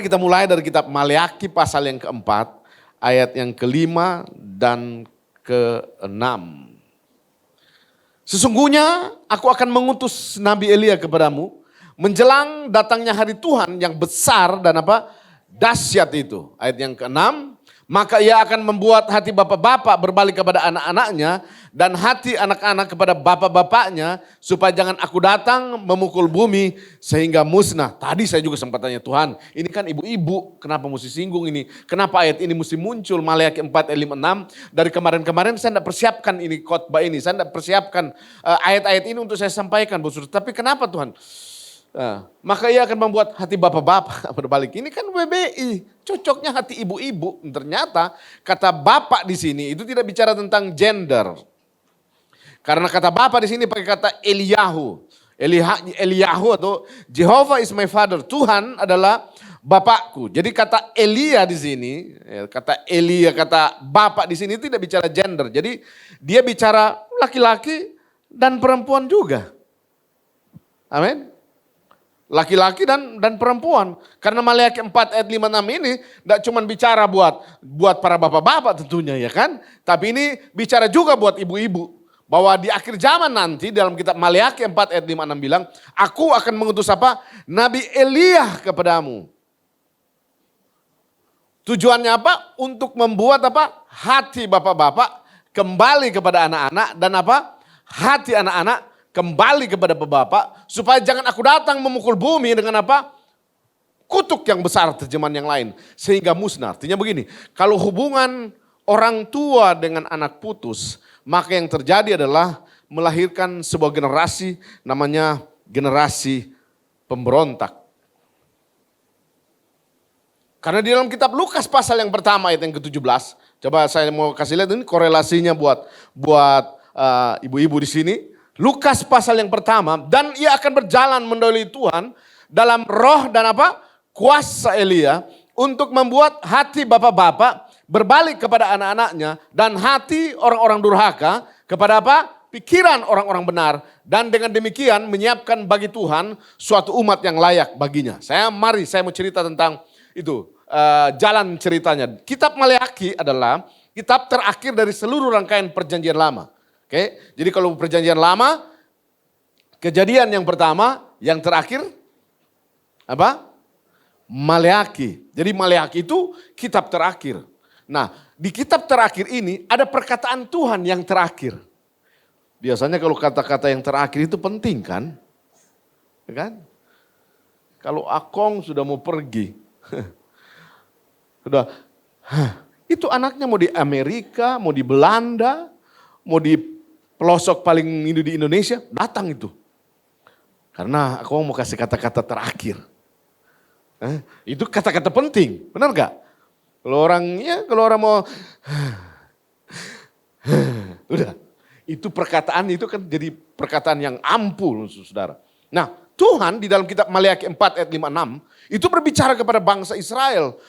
kita mulai dari kitab Maleakhi pasal yang keempat, ayat yang kelima dan keenam. Sesungguhnya aku akan mengutus Nabi Elia kepadamu menjelang datangnya hari Tuhan yang besar dan dahsyat itu. Ayat yang keenam, maka ia akan membuat hati bapak-bapak berbalik kepada anak-anaknya dan hati anak-anak kepada bapak-bapaknya supaya jangan aku datang memukul bumi sehingga musnah. Tadi saya juga sempat tanya Tuhan, ini kan ibu-ibu, kenapa mesti singgung ini? Kenapa ayat ini mesti muncul? Maleakhi 4 ayat 5, 6. Dari kemarin-kemarin saya tidak persiapkan ini khotbah ini, saya tidak persiapkan ayat-ayat ini untuk saya sampaikan, Bu Saudara. Tapi kenapa Tuhan? Maka ia akan membuat hati bapak-bapak berbalik. Ini kan WBI, cocoknya hati ibu-ibu. Ternyata kata bapak di sini itu tidak bicara tentang gender. Karena kata bapak di sini pakai kata Eliyahu. Eliyahu atau Jehovah is my father. Tuhan adalah bapakku. Jadi kata Elia di sini, kata Elia, kata bapak di sini tidak bicara gender. Jadi dia bicara laki-laki dan perempuan juga. Amin. Laki-laki dan perempuan. Karena Maleakhi 4 ayat 5, 6 ini tidak cuma bicara buat para bapak-bapak tentunya ya kan. Tapi ini bicara juga buat ibu-ibu. Bahwa di akhir zaman nanti dalam kitab Maleakhi 4 ayat 5, 6 bilang, aku akan mengutus Nabi Elia kepadamu. Tujuannya apa? Untuk membuat hati bapak-bapak kembali kepada anak-anak dan hati anak-anak kembali kepada bapak, supaya jangan aku datang memukul bumi dengan kutuk yang besar, terjemahan yang lain. Sehingga musnah. Artinya begini, kalau hubungan orang tua dengan anak putus, maka yang terjadi adalah melahirkan sebuah generasi, namanya generasi pemberontak. Karena di dalam kitab Lukas pasal yang pertama ayat yang ke-17, coba saya mau kasih lihat ini korelasinya buat ibu-ibu di sini. Lukas pasal yang pertama, dan ia akan berjalan mendahului Tuhan dalam roh dan kuasa Elia untuk membuat hati bapak-bapak berbalik kepada anak-anaknya dan hati orang-orang durhaka kepada pikiran orang-orang benar, dan dengan demikian menyiapkan bagi Tuhan suatu umat yang layak baginya. Saya mau cerita tentang itu, jalan ceritanya. Kitab Maleakhi adalah kitab terakhir dari seluruh rangkaian perjanjian lama. Oke, jadi kalau perjanjian lama, kejadian yang pertama, yang terakhir, Maleakhi. Jadi Maleakhi itu kitab terakhir. Nah, di kitab terakhir ini ada perkataan Tuhan yang terakhir. Biasanya kalau kata-kata yang terakhir itu penting kan? Ya kan? Kalau Akong sudah mau pergi, sudah, itu anaknya mau di Amerika, mau di Belanda, mau di pelosok paling ini di Indonesia, datang itu. Karena aku mau kasih kata-kata terakhir. Itu kata-kata penting, benar gak? Kalau orang mau, udah. Itu perkataan itu kan jadi perkataan yang ampuh, saudara. Nah, Tuhan di dalam kitab Maleakhi 4 ayat 5, 6, itu berbicara kepada bangsa Israel.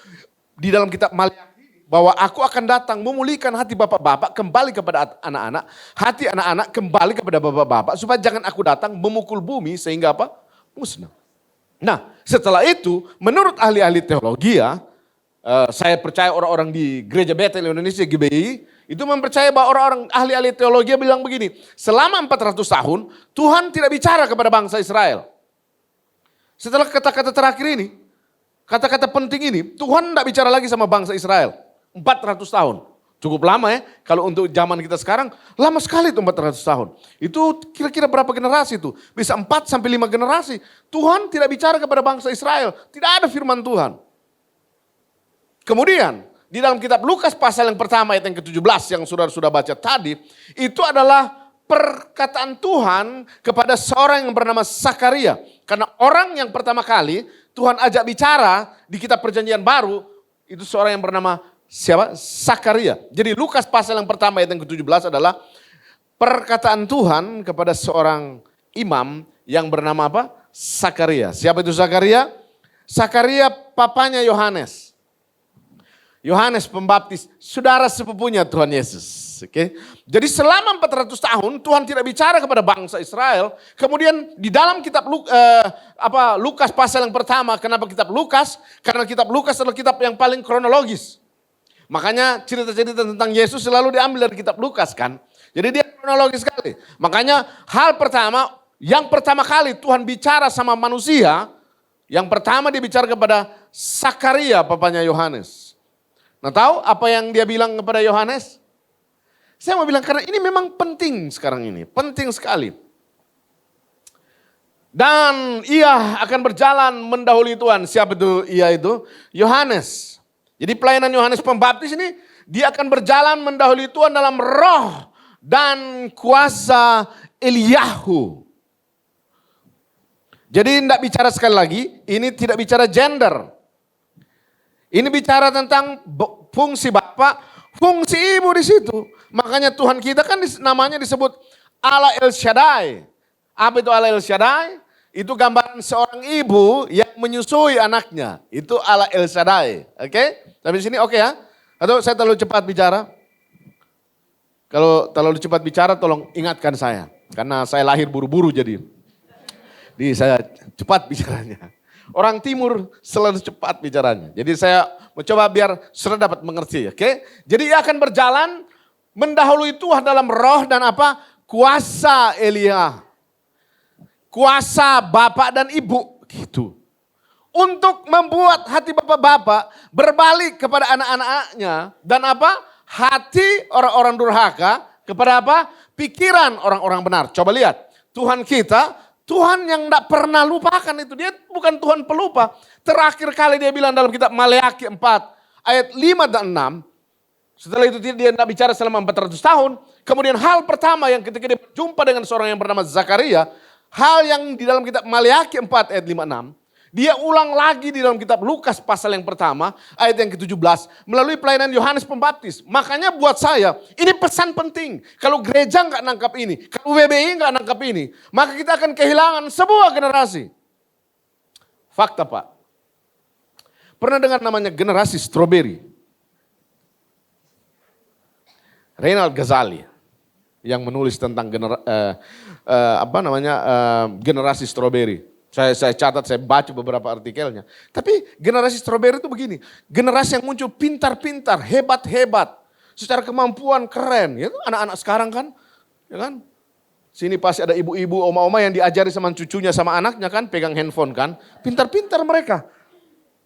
Di dalam kitab Maleakhi, bahwa aku akan datang memulihkan hati bapak-bapak kembali kepada anak-anak. Hati anak-anak kembali kepada bapak-bapak. Supaya jangan aku datang memukul bumi sehingga musnah. Nah setelah itu menurut ahli-ahli teologi saya percaya orang-orang di Gereja Betel Indonesia GBI. Itu mempercaya bahwa orang-orang ahli-ahli teologi bilang begini. Selama 400 tahun Tuhan tidak bicara kepada bangsa Israel. Setelah kata-kata terakhir ini, kata-kata penting ini, Tuhan tidak bicara lagi sama bangsa Israel. 400 tahun. Cukup lama ya. Kalau untuk zaman kita sekarang, lama sekali itu 400 tahun. Itu kira-kira berapa generasi itu? Bisa 4 sampai 5 generasi. Tuhan tidak bicara kepada bangsa Israel. Tidak ada firman Tuhan. Kemudian, di dalam kitab Lukas pasal yang pertama ayat yang ke-17 yang saudara sudah baca tadi, itu adalah perkataan Tuhan kepada seorang yang bernama Sakaria. Karena orang yang pertama kali Tuhan ajak bicara di kitab perjanjian baru, itu seorang yang bernama siapa? Sakaria. Jadi Lukas pasal yang pertama ayat yang ke-17 adalah perkataan Tuhan kepada seorang imam yang bernama Sakaria. Siapa itu Sakaria? Sakaria papanya Yohanes. Yohanes Pembaptis, saudara sepupunya Tuhan Yesus. Oke. Jadi selama 400 tahun Tuhan tidak bicara kepada bangsa Israel. Kemudian di dalam kitab Lukas pasal yang pertama, kenapa kitab Lukas? Karena kitab Lukas adalah kitab yang paling kronologis. Makanya cerita-cerita tentang Yesus selalu diambil dari kitab Lukas kan. Jadi dia kronologis sekali. Makanya hal pertama, yang pertama kali Tuhan bicara sama manusia, yang pertama dia bicara kepada Sakaria, papanya Yohanes. Nah, tahu apa yang dia bilang kepada Yohanes? Saya mau bilang karena ini memang penting sekarang ini, penting sekali. Dan ia akan berjalan mendahului Tuhan. Siapa itu ia itu? Yohanes. Jadi pelayanan Yohanes Pembaptis ini, dia akan berjalan mendahului Tuhan dalam roh dan kuasa Eliyahu. Jadi tidak bicara sekali lagi, ini tidak bicara gender. Ini bicara tentang fungsi Bapa, fungsi Ibu di situ. Makanya Tuhan kita kan namanya disebut Allah El Shaddai. Apa itu Allah El Shaddai? Itu gambaran seorang ibu yang menyusui anaknya. Itu Allah El Shaddai. Oke? Sampai sini oke ya? Atau saya terlalu cepat bicara? Kalau terlalu cepat bicara tolong ingatkan saya. Karena saya lahir buru-buru jadi saya cepat bicaranya. Orang timur selalu cepat bicaranya. Jadi saya mencoba biar saudara dapat mengerti. Oke? Jadi ia akan berjalan mendahului Tuhan dalam roh dan apa? Kuasa Elia. Kuasa bapak dan ibu. Gitu. Untuk membuat hati bapak-bapak berbalik kepada anak-anaknya. Dan apa? Hati orang-orang durhaka kepada apa? Pikiran orang-orang benar. Coba lihat. Tuhan kita, Tuhan yang tidak pernah lupakan itu. Dia bukan Tuhan pelupa. Terakhir kali dia bilang dalam kitab Maleakhi 4 ayat 5 dan 6. Setelah itu dia tidak bicara selama 400 tahun. Kemudian hal pertama yang ketika dia berjumpa dengan seorang yang bernama Zakaria. Hal yang di dalam kitab Maleakhi 4 ayat 5 6. Dia ulang lagi di dalam kitab Lukas pasal yang pertama ayat yang ke-17. Melalui pelayanan Yohanes Pembaptis. Makanya buat saya ini pesan penting. Kalau gereja nggak nangkap ini. Kalau WBI nggak nangkap ini. Maka kita akan kehilangan sebuah generasi. Fakta Pak. Pernah dengar namanya generasi stroberi? Reinhard Ghazali yang menulis tentang generasi stroberi. Saya catat, saya baca beberapa artikelnya. Tapi generasi stroberi itu begini. Generasi yang muncul pintar-pintar, hebat-hebat. Secara kemampuan keren. Ya, anak-anak sekarang kan. Ya kan? Sini pasti ada ibu-ibu, oma-oma yang diajari sama cucunya, sama anaknya kan. Pegang handphone kan. Pintar-pintar mereka.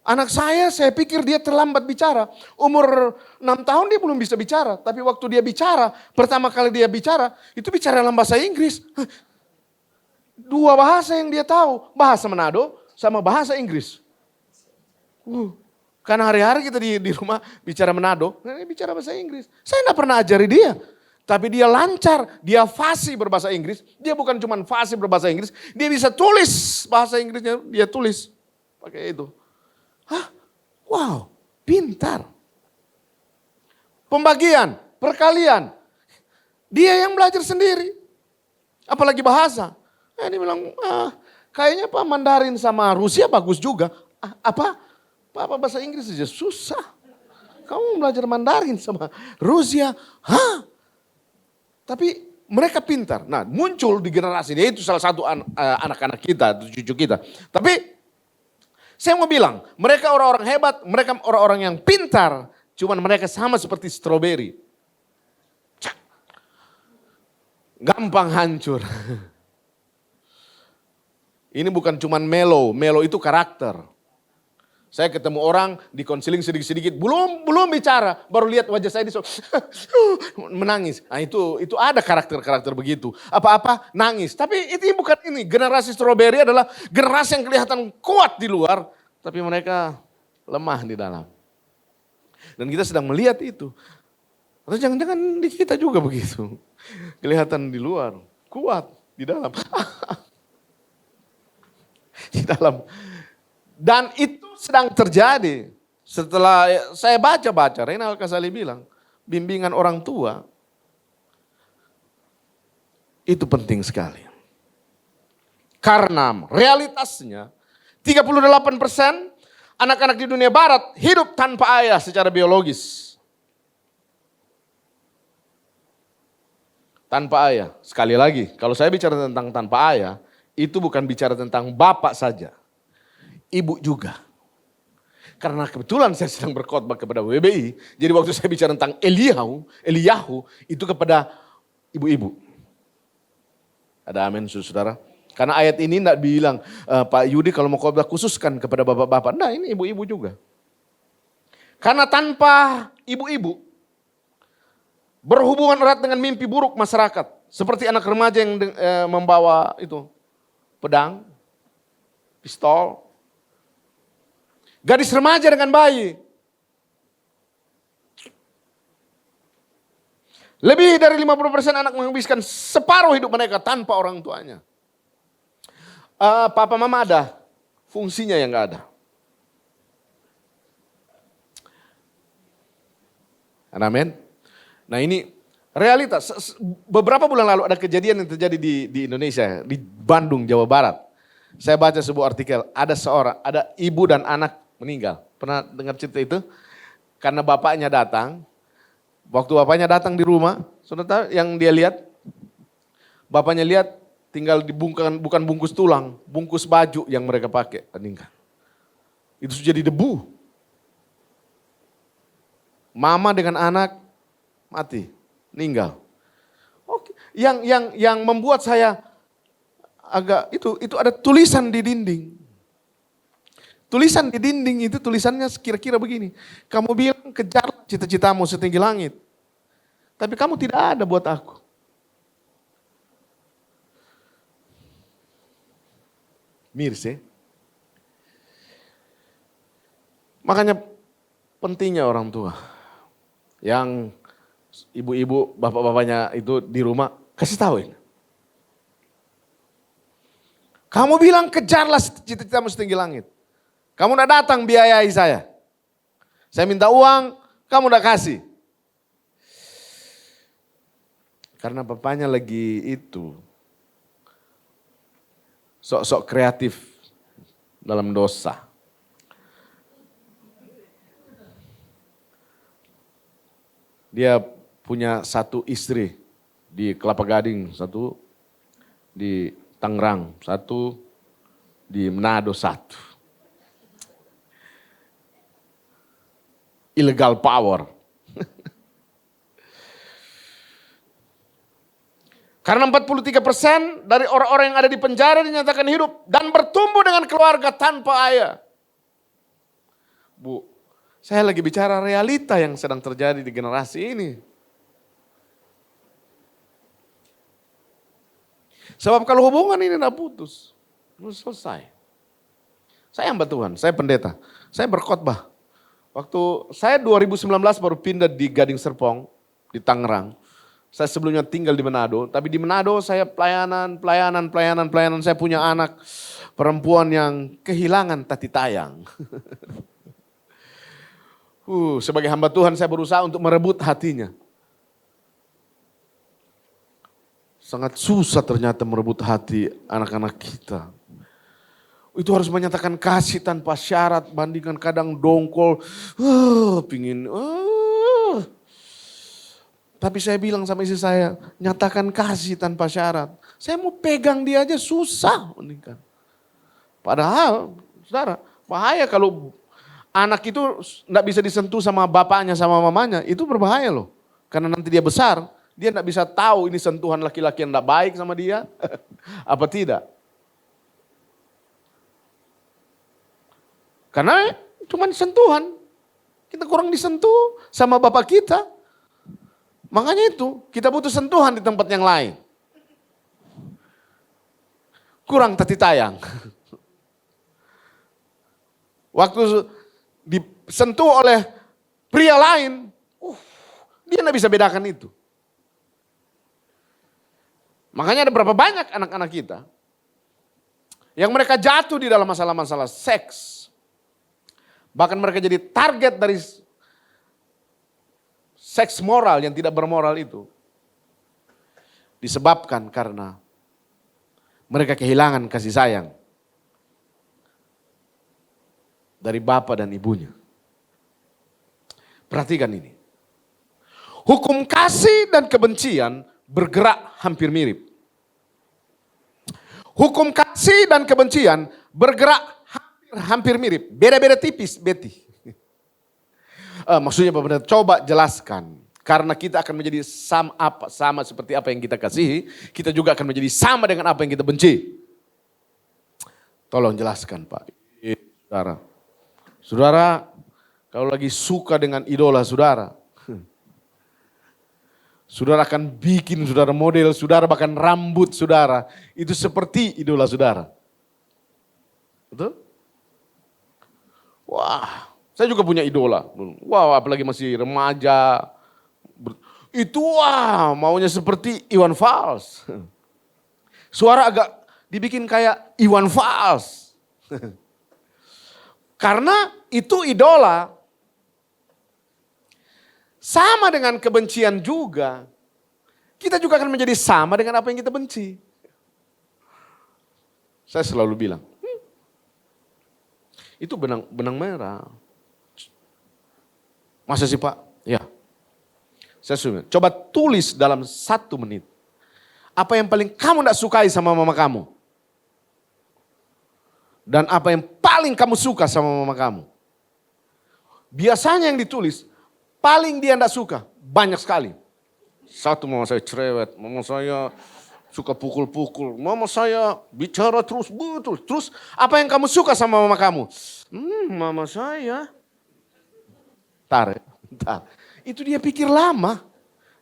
Anak saya pikir dia terlambat bicara. Umur 6 tahun dia belum bisa bicara. Tapi waktu dia bicara, pertama kali dia bicara, itu bicara dalam bahasa Inggris. Dua bahasa yang dia tahu, bahasa Manado sama bahasa Inggris. Karena hari-hari kita di rumah bicara Manado, bicara bahasa Inggris. Saya tidak pernah ajari dia. Tapi dia lancar, dia fasih berbahasa Inggris. Dia bukan cuma fasih berbahasa Inggris, dia bisa tulis bahasa Inggrisnya, dia tulis. Pakai itu. Wow, pintar. Pembagian, perkalian. Dia yang belajar sendiri. Apalagi bahasa. Dia bilang, kayaknya Pak Mandarin sama Rusia bagus juga. Apa bahasa Inggris saja susah. Kamu belajar Mandarin sama Rusia. Tapi mereka pintar. Nah, muncul di generasi ini, itu salah satu anak-anak kita, cucu kita. Tapi saya mau bilang, mereka orang-orang hebat, mereka orang-orang yang pintar. Cuman mereka sama seperti stroberi. Gampang hancur. Ini bukan cuman melo itu karakter. Saya ketemu orang di konseling sedikit-sedikit, belum bicara, baru lihat wajah saya menangis. Nah itu ada karakter-karakter begitu. Apa-apa nangis. Tapi itu bukan ini. Generasi stroberi adalah generasi yang kelihatan kuat di luar, tapi mereka lemah di dalam. Dan kita sedang melihat itu. Atau jangan-jangan di kita juga begitu. Kelihatan di luar, kuat di dalam. Di dalam. Dan itu sedang terjadi. Setelah saya baca, Reinhard Ghazali bilang, bimbingan orang tua itu penting sekali. Karena realitasnya 38% anak-anak di dunia barat hidup tanpa ayah secara biologis. Tanpa ayah. Sekali lagi, kalau saya bicara tentang tanpa ayah, itu bukan bicara tentang bapak saja. Ibu juga. Karena kebetulan saya sedang berkhotbah kepada WBI, jadi waktu saya bicara tentang Eliyahu itu kepada ibu-ibu. Ada amin saudara? Karena ayat ini tidak bilang, Pak Yudi kalau mau khotbah khususkan kepada bapak-bapak. Nah ini ibu-ibu juga. Karena tanpa ibu-ibu, berhubungan erat dengan mimpi buruk masyarakat. Seperti anak remaja yang membawa itu pedang, pistol. Gadis remaja dengan bayi. Lebih dari 50% anak menghabiskan separuh hidup mereka tanpa orang tuanya. Papa mama ada, fungsinya yang gak ada. Amin. Nah ini realitas. Beberapa bulan lalu ada kejadian yang terjadi di Indonesia, di Bandung, Jawa Barat. Saya baca sebuah artikel, ada ibu dan anak meninggal. Pernah dengar cerita itu? Karena bapaknya datang, waktu bapaknya datang di rumah, saudara tahu yang dia lihat? Bapaknya lihat tinggal bukan bungkus tulang, bungkus baju yang mereka pakai, meninggal. Itu sudah jadi debu. Mama dengan anak mati, meninggal. Oke, yang membuat saya agak itu ada tulisan di dinding. Tulisan di dinding itu tulisannya kira-kira begini. Kamu bilang kejar cita-citamu setinggi langit. Tapi kamu tidak ada buat aku. Miris ya. Makanya pentingnya orang tua. Yang ibu-ibu, bapak-bapaknya itu di rumah, kasih tahu ini. Kamu bilang kejarlah cita-citamu setinggi langit. Kamu udah datang biayai saya. Saya minta uang, kamu udah kasih. Karena bapaknya lagi itu sok-sok kreatif dalam dosa. Dia punya satu istri di Kelapa Gading, satu di Tangerang, satu di Manado, satu. Illegal power. Karena 43% dari orang-orang yang ada di penjara dinyatakan hidup dan bertumbuh dengan keluarga tanpa ayah. Bu, saya lagi bicara realita yang sedang terjadi di generasi ini. Sebab kalau hubungan ini tidak putus, selesai. Saya hamba Tuhan, saya pendeta, saya berkhotbah. Waktu saya 2019 baru pindah di Gading Serpong, di Tangerang. Saya sebelumnya tinggal di Manado, tapi di Manado saya pelayanan. Saya punya anak perempuan yang kehilangan tati tayang. Sebagai hamba Tuhan saya berusaha untuk merebut hatinya. Sangat susah ternyata merebut hati anak-anak kita. Itu harus menyatakan kasih tanpa syarat, bandingkan kadang dongkol, Tapi saya bilang sama istri saya, nyatakan kasih tanpa syarat. Saya mau pegang dia aja susah. Padahal, saudara, bahaya kalau anak itu tidak bisa disentuh sama bapaknya, sama mamanya. Itu berbahaya loh. Karena nanti dia besar, dia tidak bisa tahu ini sentuhan laki-laki yang tidak baik sama dia. Apa tidak. Karena cuma sentuhan. Kita kurang disentuh sama bapak kita. Makanya itu, kita butuh sentuhan di tempat yang lain. Kurang tati tayang. Waktu disentuh oleh pria lain, dia tidak bisa bedakan itu. Makanya ada berapa banyak anak-anak kita yang mereka jatuh di dalam masalah-masalah seks. Bahkan mereka jadi target dari seks moral yang tidak bermoral itu. Disebabkan karena mereka kehilangan kasih sayang. dari bapak dan ibunya. Perhatikan ini. Hukum kasih dan kebencian bergerak hampir mirip. Hukum kasih dan kebencian bergerak hampir mirip. Beda-beda tipis, Betty. Maksudnya Bapak Pendeta, coba jelaskan. Karena kita akan menjadi sama seperti apa yang kita kasihi, kita juga akan menjadi sama dengan apa yang kita benci. Tolong jelaskan Pak. Saudara, saudara kalau lagi suka dengan idola saudara, saudara akan bikin saudara model, saudara bahkan rambut saudara, itu seperti idola saudara. Betul? Wah, saya juga punya idola. Wah, apalagi masih remaja. Itu wah, maunya seperti Iwan Fals. Suara agak dibikin kayak Iwan Fals. Karena itu idola. Sama dengan kebencian juga. Kita juga akan menjadi sama dengan apa yang kita benci. Saya selalu bilang, itu benang merah. Masa sih Pak? Ya. Saya sudah. Coba tulis dalam 1 menit. Apa yang paling kamu tidak sukai sama mama kamu? Dan apa yang paling kamu suka sama mama kamu? Biasanya yang ditulis, paling dia tidak suka, banyak sekali. 1, mama saya cerewet, mama saya suka pukul-pukul, mama saya bicara terus betul. Terus apa yang kamu suka sama mama kamu? Mama saya. Bentar. Itu dia pikir lama.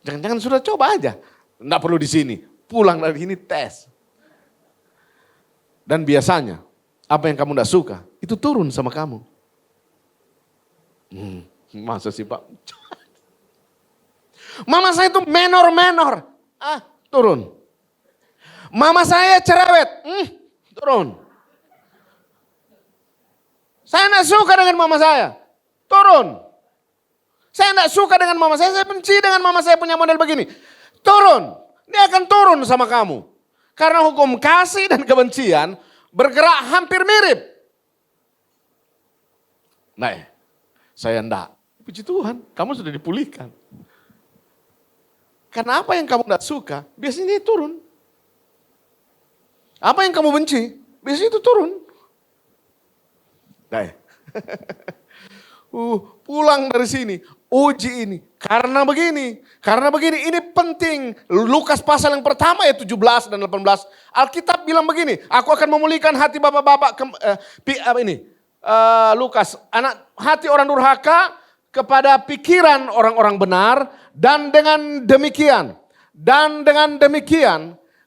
Jangan-jangan sudah coba aja. Tidak perlu di sini. Pulang dari sini tes. Dan biasanya apa yang kamu tidak suka itu turun sama kamu. Masa sih Pak? Mama saya itu menor. Turun. Mama saya cerewet. Turun. Saya tidak suka dengan mama saya. Turun. Saya tidak suka dengan mama saya benci dengan mama saya punya model begini. Turun, dia akan turun sama kamu. Karena hukum kasih dan kebencian bergerak hampir mirip. Nah, saya enggak. Puji Tuhan, kamu sudah dipulihkan. Karena apa yang kamu tidak suka, biasanya dia turun. Apa yang kamu benci, biasanya itu turun. Nah, pulang dari sini. Uji ini, karena begini, ini penting. Lukas pasal yang pertama ayat 17 dan 18, Alkitab bilang begini, aku akan memulihkan hati bapak-bapak, Lukas, hati orang durhaka kepada pikiran orang-orang benar, dan dengan demikian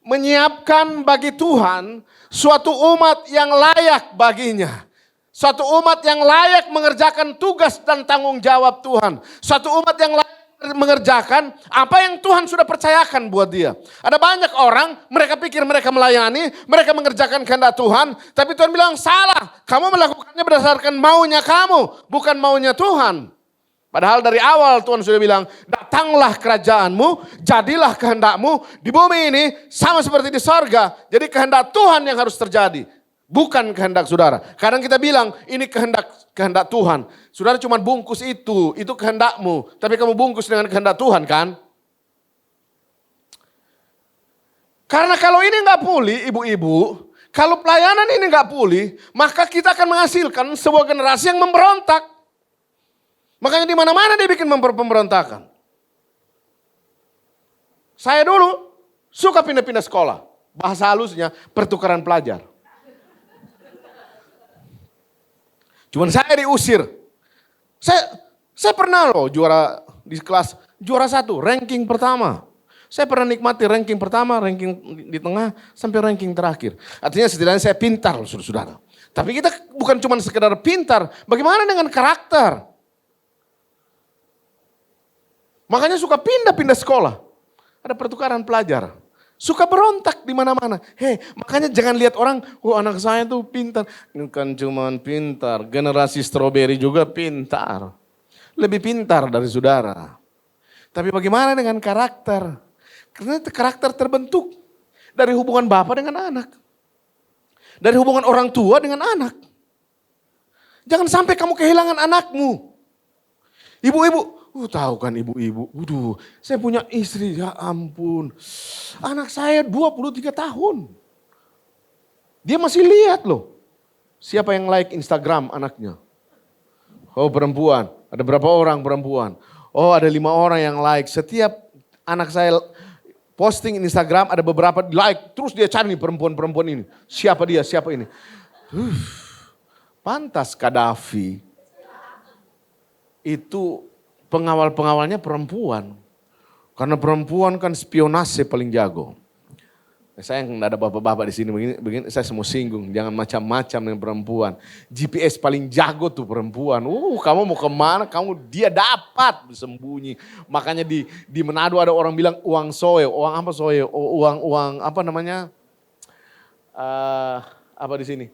menyiapkan bagi Tuhan suatu umat yang layak baginya. Suatu umat yang layak mengerjakan tugas dan tanggung jawab Tuhan. Suatu umat yang layak mengerjakan apa yang Tuhan sudah percayakan buat dia. Ada banyak orang, mereka pikir mereka melayani, mereka mengerjakan kehendak Tuhan. Tapi Tuhan bilang salah, kamu melakukannya berdasarkan maunya kamu, bukan maunya Tuhan. Padahal dari awal Tuhan sudah bilang, datanglah kerajaanmu, jadilah kehendakmu di bumi ini sama seperti di sorga. Jadi kehendak Tuhan yang harus terjadi. Bukan kehendak saudara. Kadang kita bilang ini kehendak Tuhan. Saudara cuma bungkus itu kehendakmu. Tapi kamu bungkus dengan kehendak Tuhan kan? Karena kalau ini nggak pulih ibu-ibu, kalau pelayanan ini nggak pulih, maka kita akan menghasilkan sebuah generasi yang memberontak. Makanya di mana-mana dia bikin pemberontakan. Saya dulu suka pindah-pindah sekolah. Bahasa halusnya pertukaran pelajar. Cuman saya diusir. Saya pernah loh juara di kelas, juara 1, ranking pertama. Saya pernah nikmati ranking pertama, ranking di tengah, sampai ranking terakhir. Artinya setidaknya saya pintar loh saudara. Tapi kita bukan cuma sekedar pintar, bagaimana dengan karakter? Makanya suka pindah-pindah sekolah. Ada pertukaran pelajar. Suka berontak di mana-mana. Makanya jangan lihat orang, anak saya tuh pintar. Bukan cuma pintar, generasi stroberi juga pintar. Lebih pintar dari saudara. Tapi bagaimana dengan karakter? Karena karakter terbentuk dari hubungan bapak dengan anak. Dari hubungan orang tua dengan anak. Jangan sampai kamu kehilangan anakmu. Ibu-ibu, tahu kan ibu-ibu, saya punya istri, ya ampun. Anak saya 23 tahun. Dia masih lihat loh. Siapa yang like Instagram anaknya? Oh perempuan, ada berapa orang perempuan? Oh ada 5 orang yang like. Setiap anak saya posting Instagram ada beberapa like. Terus dia cari nih perempuan-perempuan ini. Siapa dia, siapa ini. Pantas Gaddafi itu pengawal-pengawalnya perempuan. Karena perempuan kan spionase paling jago. Saya yang ada bapak-bapak di sini begini, saya semua singgung. Jangan macam-macam dengan perempuan. GPS paling jago tuh perempuan. Kamu mau kemana? Dia dapat bersembunyi. Makanya di Manado ada orang bilang uang soe. Uang apa soe? Uang apa namanya? Apa di sini?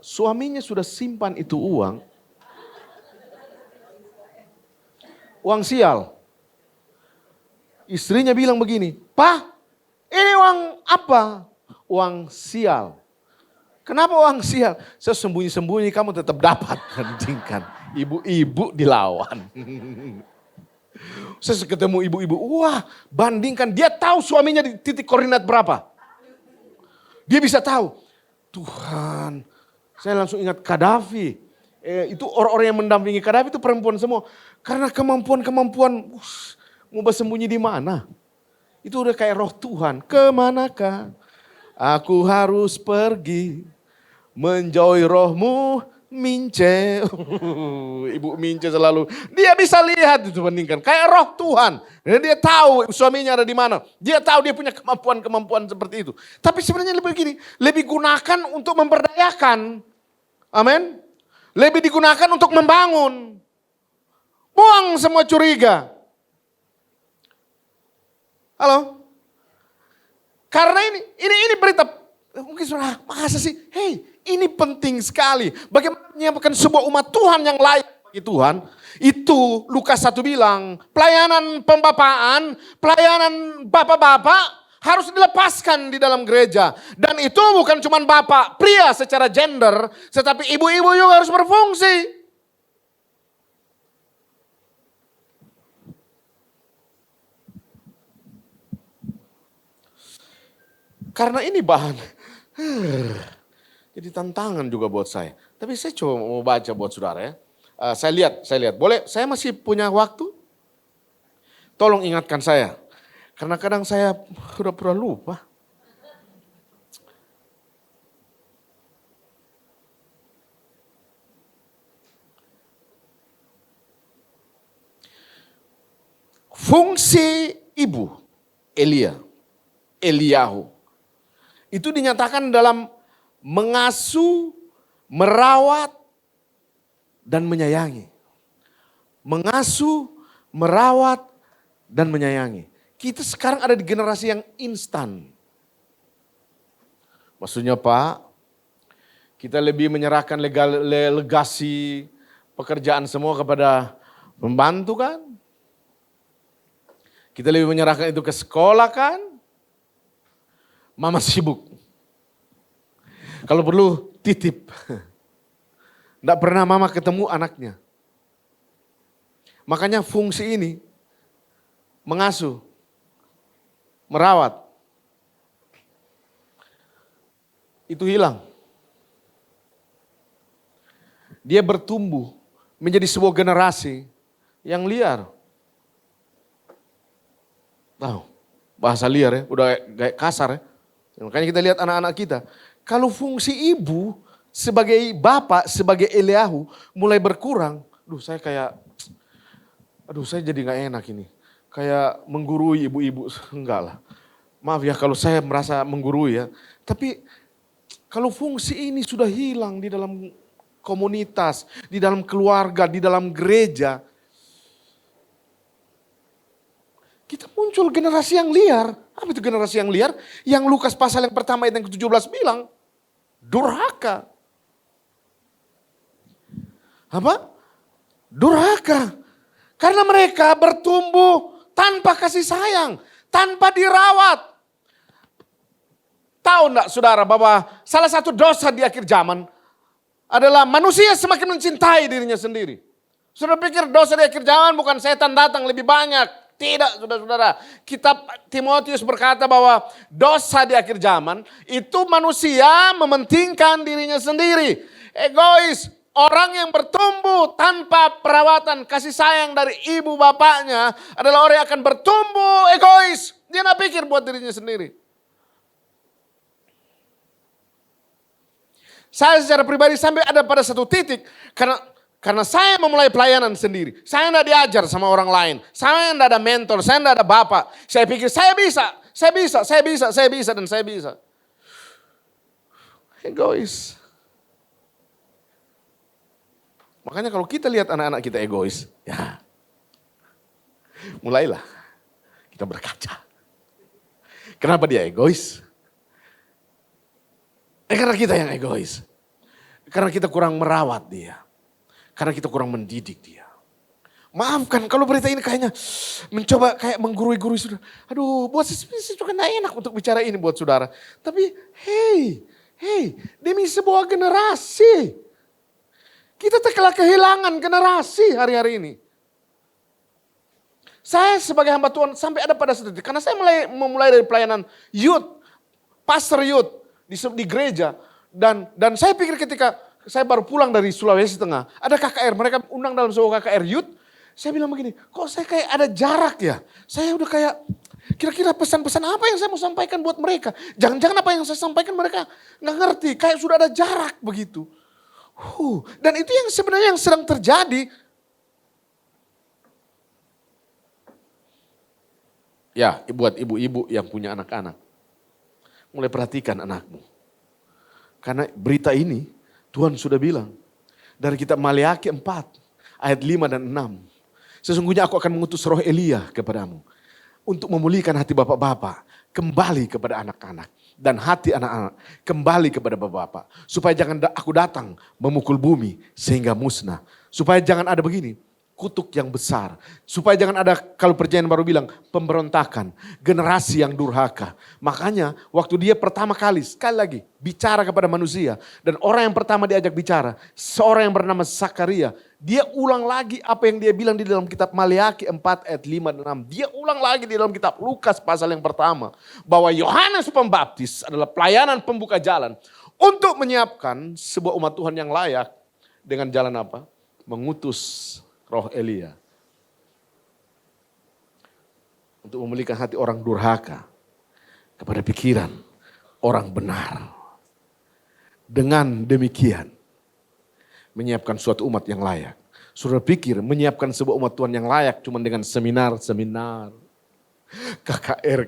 Suaminya sudah simpan itu uang. Uang sial. Istrinya bilang begini, "Pak, ini uang apa?" Uang sial. Kenapa uang sial? Saya sembunyi-sembunyi kamu tetap dapat. Bandingkan. Ibu-ibu dilawan. Saya ketemu ibu-ibu, bandingkan. Dia tahu suaminya di titik koordinat berapa. Dia bisa tahu. Tuhan, saya langsung ingat Gaddafi. Itu orang-orang yang mendampingi Gaddafi itu perempuan semua. Karena kemampuan, mau bersembunyi di mana? Itu udah kayak roh Tuhan. Kemanakah aku harus pergi menjauhi rohmu Mince. Ibu Mince selalu. Dia bisa lihat itu bandingkan. Kayak roh Tuhan. Dia tahu suaminya ada di mana. Dia tahu dia punya kemampuan-kemampuan seperti itu. Tapi sebenarnya lebih begini. Lebih gunakan untuk memberdayakan. Amin. Lebih digunakan untuk membangun. Buang semua curiga. Halo? Karena ini berita, mungkin saudara, masa sih? Hei, ini penting sekali. Bagaimana menyiapkan sebuah umat Tuhan yang layak bagi Tuhan. Itu Lukas 1 bilang, pelayanan pembapaan, pelayanan bapak-bapak harus dilepaskan di dalam gereja. Dan itu bukan cuma bapak, pria secara gender, tetapi ibu-ibu juga harus berfungsi. Karena ini bahan, jadi tantangan juga buat saya. Tapi saya coba mau baca buat saudara ya. Saya lihat. Boleh, saya masih punya waktu? Tolong ingatkan saya. Karena kadang saya pura-pura lupa. Fungsi ibu, Eliyahu. Itu dinyatakan dalam mengasuh, merawat, dan menyayangi. Mengasuh, merawat, dan menyayangi. Kita sekarang ada di generasi yang instan. Maksudnya Pak, kita lebih menyerahkan legasi pekerjaan semua kepada pembantu kan? Kita lebih menyerahkan itu ke sekolah kan? Mama sibuk. Kalau perlu titip. Tidak pernah mama ketemu anaknya. Makanya fungsi ini mengasuh, merawat, itu hilang. Dia bertumbuh menjadi sebuah generasi yang liar. Tahu, bahasa liar ya, udah kayak kasar ya. Makanya kita lihat anak-anak kita. Kalau fungsi ibu sebagai bapak, sebagai Eliyahu mulai berkurang. Saya jadi gak enak ini. Kayak menggurui ibu-ibu. Enggak lah. Maaf ya kalau saya merasa menggurui ya. Tapi kalau fungsi ini sudah hilang di dalam komunitas, di dalam keluarga, di dalam gereja. Kita muncul generasi yang liar. Apa itu generasi yang liar? Yang Lukas pasal yang pertama ayat yang ke-17 bilang. Durhaka. Apa? Durhaka. Karena mereka bertumbuh tanpa kasih sayang. Tanpa dirawat. Tahu enggak saudara bahwa salah satu dosa di akhir zaman adalah manusia semakin mencintai dirinya sendiri. Sudah pikir dosa di akhir zaman bukan setan datang lebih banyak. Tidak, saudara-saudara. Kitab Timotius berkata bahwa dosa di akhir zaman itu manusia mementingkan dirinya sendiri. Egois. Orang yang bertumbuh tanpa perawatan kasih sayang dari ibu bapaknya adalah orang yang akan bertumbuh egois. Dia tidak pikir buat dirinya sendiri. Saya secara pribadi sampai ada pada satu titik karena saya memulai pelayanan sendiri. Saya tidak diajar sama orang lain. Saya tidak ada mentor, saya tidak ada bapak. Saya pikir saya bisa. Egois. Makanya kalau kita lihat anak-anak kita egois, ya mulailah kita berkaca. Kenapa dia egois? Karena kita yang egois. Karena kita kurang merawat dia. Karena kita kurang mendidik dia. Maafkan kalau berita ini kayaknya mencoba kayak menggurui-gurui saudara. Aduh, buat saya juga gak enak untuk bicara ini buat saudara. Tapi hey, demi sebuah generasi. Kita telah kehilangan generasi hari-hari ini. Saya sebagai hamba Tuhan sampai ada pada satu titik. Karena saya memulai dari pelayanan youth, pastor youth di gereja. Dan saya pikir ketika saya baru pulang dari Sulawesi Tengah, ada KKR, mereka undang dalam sebuah KKR youth. Saya bilang begini, kok saya kayak ada jarak ya? Saya udah kayak, kira-kira pesan-pesan apa yang saya mau sampaikan buat mereka? Jangan-jangan apa yang saya sampaikan mereka nggak ngerti, kayak sudah ada jarak begitu. Dan itu yang sebenarnya yang sedang terjadi. Ya, buat ibu-ibu yang punya anak-anak, mulai perhatikan anakmu. Karena berita ini Tuhan sudah bilang dari kitab Maleakhi 4 ayat 5 dan 6. Sesungguhnya aku akan mengutus roh Elia kepadamu untuk memulihkan hati bapak-bapak kembali kepada anak-anak. Dan hati anak-anak kembali kepada bapak-bapak. Supaya jangan aku datang memukul bumi sehingga musnah. Supaya jangan ada begini, kutuk yang besar. Supaya jangan ada, kalau perjanjian baru bilang, pemberontakan. Generasi yang durhaka. Makanya waktu dia pertama kali, sekali lagi, bicara kepada manusia. Dan orang yang pertama diajak bicara, seorang yang bernama Zakaria. Dia ulang lagi apa yang dia bilang di dalam kitab Maleakhi 4 ayat 5 dan 6. Dia ulang lagi di dalam kitab Lukas pasal yang pertama. Bahwa Yohanes Pembaptis adalah pelayanan pembuka jalan. Untuk menyiapkan sebuah umat Tuhan yang layak. Dengan jalan apa? Mengutus roh Elia. Untuk memulihkan hati orang durhaka. Kepada pikiran orang benar. Dengan demikian. Menyiapkan suatu umat yang layak. Saudara pikir menyiapkan sebuah umat Tuhan yang layak cuma dengan seminar. KKR.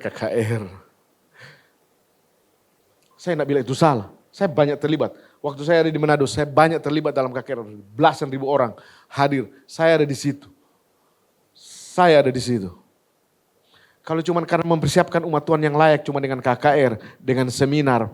Saya tidak bilang itu salah. Saya banyak terlibat. Waktu saya ada di Manado, saya banyak terlibat dalam KKR. Belasan ribu orang hadir. Saya ada di situ. Kalau cuma karena mempersiapkan umat Tuhan yang layak cuma dengan KKR, dengan seminar.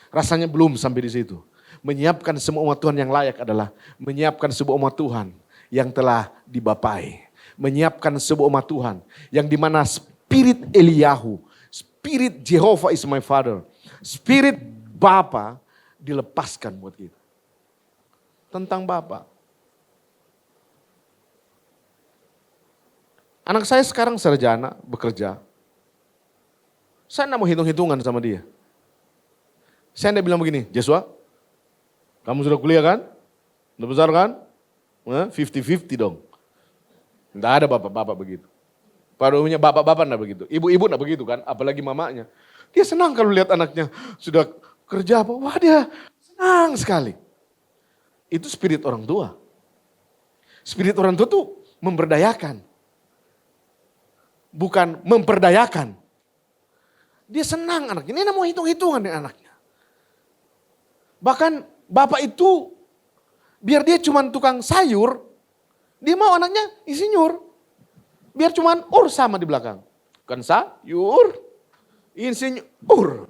Rasanya belum sampai di situ. Menyiapkan semua umat Tuhan yang layak adalah menyiapkan sebuah umat Tuhan yang telah dibapai. Menyiapkan sebuah umat Tuhan yang dimana spirit Eliyahu, spirit Jehovah is my father, spirit Bapa dilepaskan buat kita. Tentang Bapa. Anak saya sekarang sarjana, bekerja. Saya tidak mau hitung-hitungan sama dia. Saya tidak bilang begini, Joshua, kamu sudah kuliah kan? Sudah besar kan? 50-50 dong. Tidak ada bapak-bapak begitu. Pada umumnya bapak-bapak tidak begitu. Ibu-ibu tidak begitu kan? Apalagi mamanya. Dia senang kalau lihat anaknya sudah kerja apa. Wah dia senang sekali. Itu spirit orang tua. Spirit orang tua itu memberdayakan. Bukan memperdayakan. Dia senang anaknya. Ini tidak mau hitung-hitungan dengan anaknya. Bahkan bapak itu, biar dia cuma tukang sayur, dia mau anaknya insinyur. Biar cuma sama di belakang. Bukan sayur, insinyur.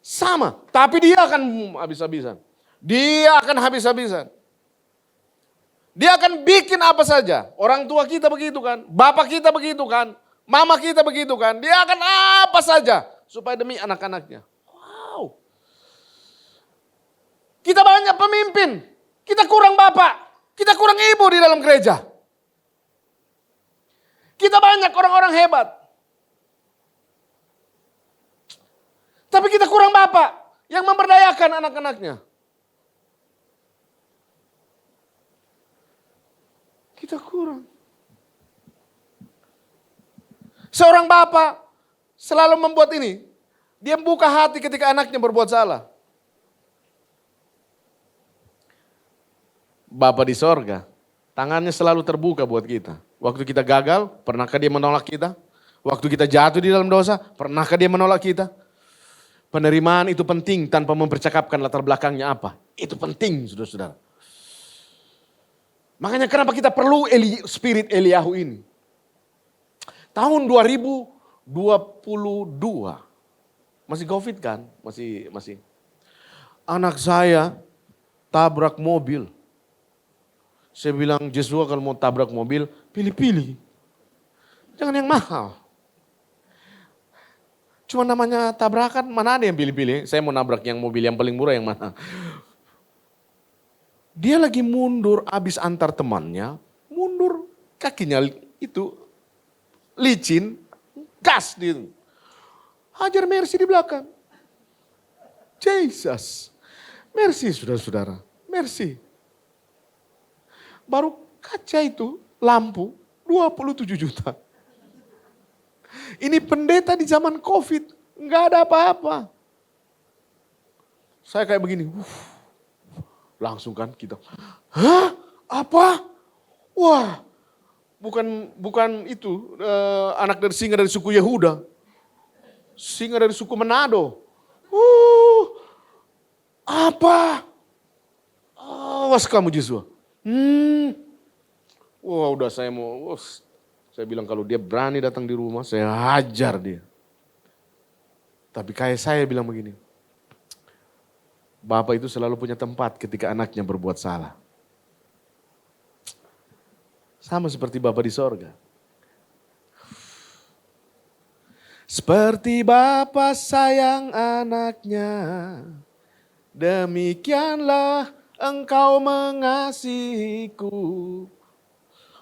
Sama, tapi dia akan habis-habisan. Dia akan bikin apa saja. Orang tua kita begitu kan, bapak kita begitu kan, mama kita begitu kan. Dia akan apa saja supaya demi anak-anaknya. Kita banyak pemimpin, kita kurang bapak, kita kurang ibu di dalam gereja. Kita banyak orang-orang hebat. Tapi kita kurang bapak yang memberdayakan anak-anaknya. Kita kurang. Seorang bapak selalu membuat ini. Dia buka hati ketika anaknya berbuat salah. Bapa di sorga, tangannya selalu terbuka buat kita. Waktu kita gagal, pernahkah dia menolak kita? Waktu kita jatuh di dalam dosa, pernahkah dia menolak kita? Penerimaan itu penting tanpa mempercakapkan latar belakangnya apa. Itu penting, saudara-saudara. Makanya kenapa kita perlu spirit Eliyahu ini. Tahun 2022, masih COVID kan? Masih. Anak saya tabrak mobil. Saya bilang, Joshua kalau mau tabrak mobil, pilih-pilih. Jangan yang mahal. Cuma namanya tabrakan, mana ada yang pilih-pilih. Saya mau nabrak yang mobil yang paling murah yang mana. Dia lagi mundur, habis antar temannya. Mundur, kakinya itu licin, gas dia. Hajar Mercy di belakang. Jesus. Mercy, saudara-saudara. Mercy. Baru kaca itu, lampu, 27 juta. Ini pendeta di zaman COVID, nggak ada apa-apa. Saya kayak begini, langsung kan kita, hah? Apa? Wah, bukan itu anak dari singa dari suku Yehuda, singa dari suku Manado. Apa? Awas kamu Joshua. Wah udah saya bilang kalau dia berani datang di rumah, saya hajar dia. Tapi kayak saya bilang begini, Bapak itu selalu punya tempat ketika anaknya berbuat salah. Sama seperti Bapa di sorga. Seperti Bapa sayang anaknya, demikianlah Engkau mengasihiku.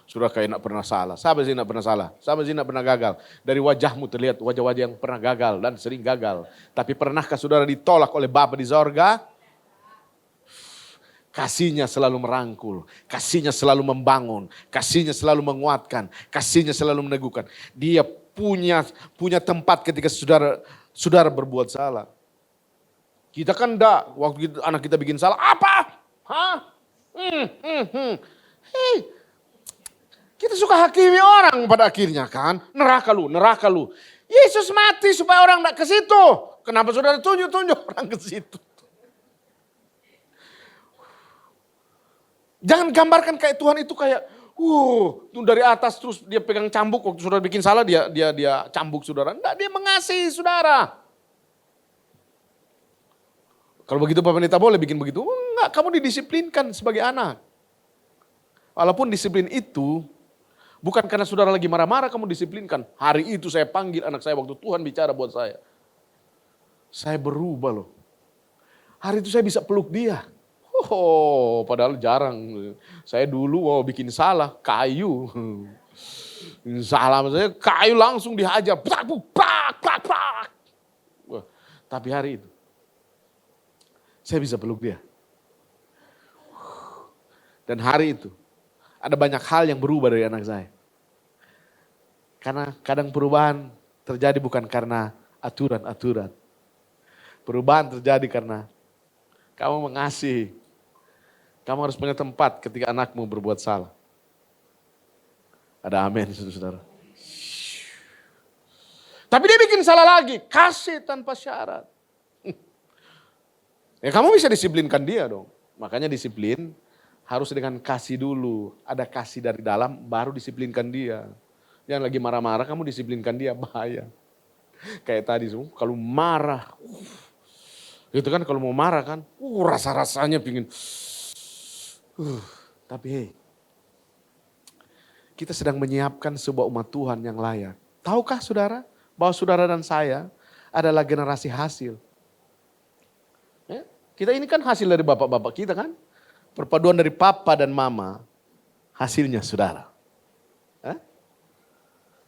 Sudah kayak nak pernah salah. Siapa sih nak pernah salah? Siapa sih nak pernah gagal? Dari wajahmu terlihat wajah-wajah yang pernah gagal dan sering gagal. Tapi pernahkah saudara ditolak oleh Bapa di sorga? Kasihnya selalu merangkul, kasihnya selalu membangun, kasihnya selalu menguatkan, kasihnya selalu meneguhkan. Dia punya tempat ketika saudara berbuat salah. Kita kan enggak, waktu anak kita bikin salah, apa? Hah? Hei, kita suka hakimi orang pada akhirnya kan. Neraka lu. Yesus mati supaya orang enggak ke situ. Kenapa saudara tunjuk-tunjuk orang ke situ? Jangan gambarkan kayak Tuhan itu kayak, dari atas terus dia pegang cambuk waktu saudara bikin salah dia cambuk saudara. Enggak, dia mengasihi saudara. Kalau begitu Pak Pendeta boleh bikin begitu? Enggak, kamu didisiplinkan sebagai anak. Walaupun disiplin itu bukan karena saudara lagi marah-marah kamu disiplinkan. Hari itu saya panggil anak saya waktu Tuhan bicara buat saya. Saya berubah loh. Hari itu saya bisa peluk dia. Padahal jarang. Saya dulu bikin salah, kayu. Salah saya kayu langsung dihajar. Tapi hari itu saya bisa peluk dia. Dan hari itu ada banyak hal yang berubah dari anak saya. Karena kadang perubahan terjadi bukan karena aturan-aturan. Perubahan terjadi karena kamu mengasihi. Kamu harus punya tempat ketika anakmu berbuat salah. Ada amin, saudara. Tapi dia bikin salah lagi, kasih tanpa syarat. Ya kamu bisa disiplinkan dia dong. Makanya disiplin harus dengan kasih dulu. Ada kasih dari dalam, baru disiplinkan dia. Jangan lagi marah-marah, kamu disiplinkan dia, bahaya. Kayak tadi, kalau marah. Gitu kan, kalau mau marah kan, rasa-rasanya pingin. Tapi hey, kita sedang menyiapkan sebuah umat Tuhan yang layak. Tahukah saudara, bahwa saudara dan saya adalah generasi hasil. Kita ini kan hasil dari bapak-bapak kita kan. Perpaduan dari papa dan mama, hasilnya saudara. Hah?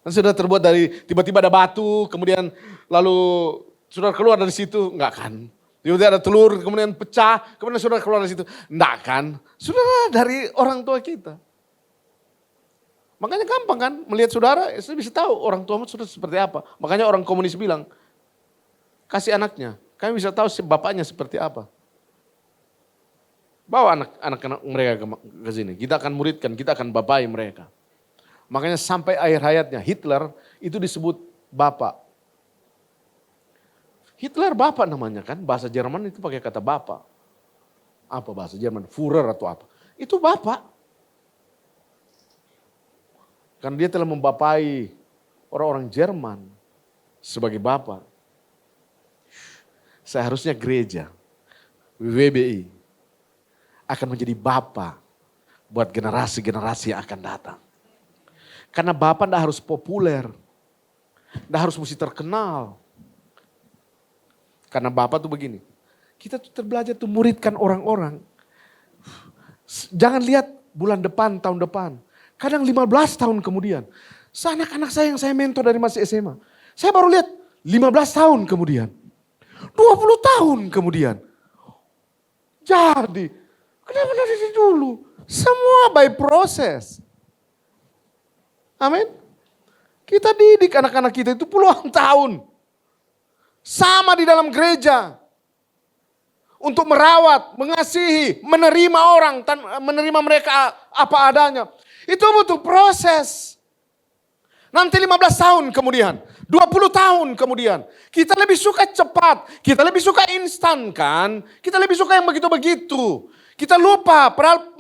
Dan sudah terbuat dari tiba-tiba ada batu, kemudian lalu saudara keluar dari situ, enggak kan. Tiba-tiba ada telur, kemudian pecah, kemudian saudara keluar dari situ. Enggak kan. Saudara dari orang tua kita. Makanya gampang kan melihat saudara, saya bisa tahu orang tuamu sudah seperti apa. Makanya orang komunis bilang, kasih anaknya, kami bisa tahu bapaknya seperti apa. Bawa anak-anak mereka ke sini, kita akan muridkan, kita akan bapai mereka. Makanya sampai akhir hayatnya Hitler itu disebut bapak. Hitler bapak namanya kan, bahasa Jerman itu pakai kata bapak. Apa bahasa Jerman? Führer atau apa. Itu bapak. Karena dia telah membapai orang-orang Jerman sebagai bapak. Seharusnya gereja, WWBI, akan menjadi bapak buat generasi-generasi yang akan datang. Karena bapak tidak harus populer, tidak harus mesti terkenal. Karena bapak tuh begini, kita tuh terbelajar tuh muridkan orang-orang. Jangan lihat bulan depan, tahun depan. Kadang 15 tahun kemudian. Anak-anak saya yang saya mentor dari masih SMA. Saya baru lihat 15 tahun kemudian. 20 tahun kemudian. Jadi, kenapa dari dulu? Semua by proses. Amin. Kita didik anak-anak kita itu puluhan tahun. Sama di dalam gereja. Untuk merawat, mengasihi, menerima orang, menerima mereka apa adanya. Itu butuh proses. Nanti 15 tahun kemudian, 20 tahun kemudian. Kita lebih suka cepat, kita lebih suka instan kan. Kita lebih suka yang begitu-begitu. Kita lupa, padahal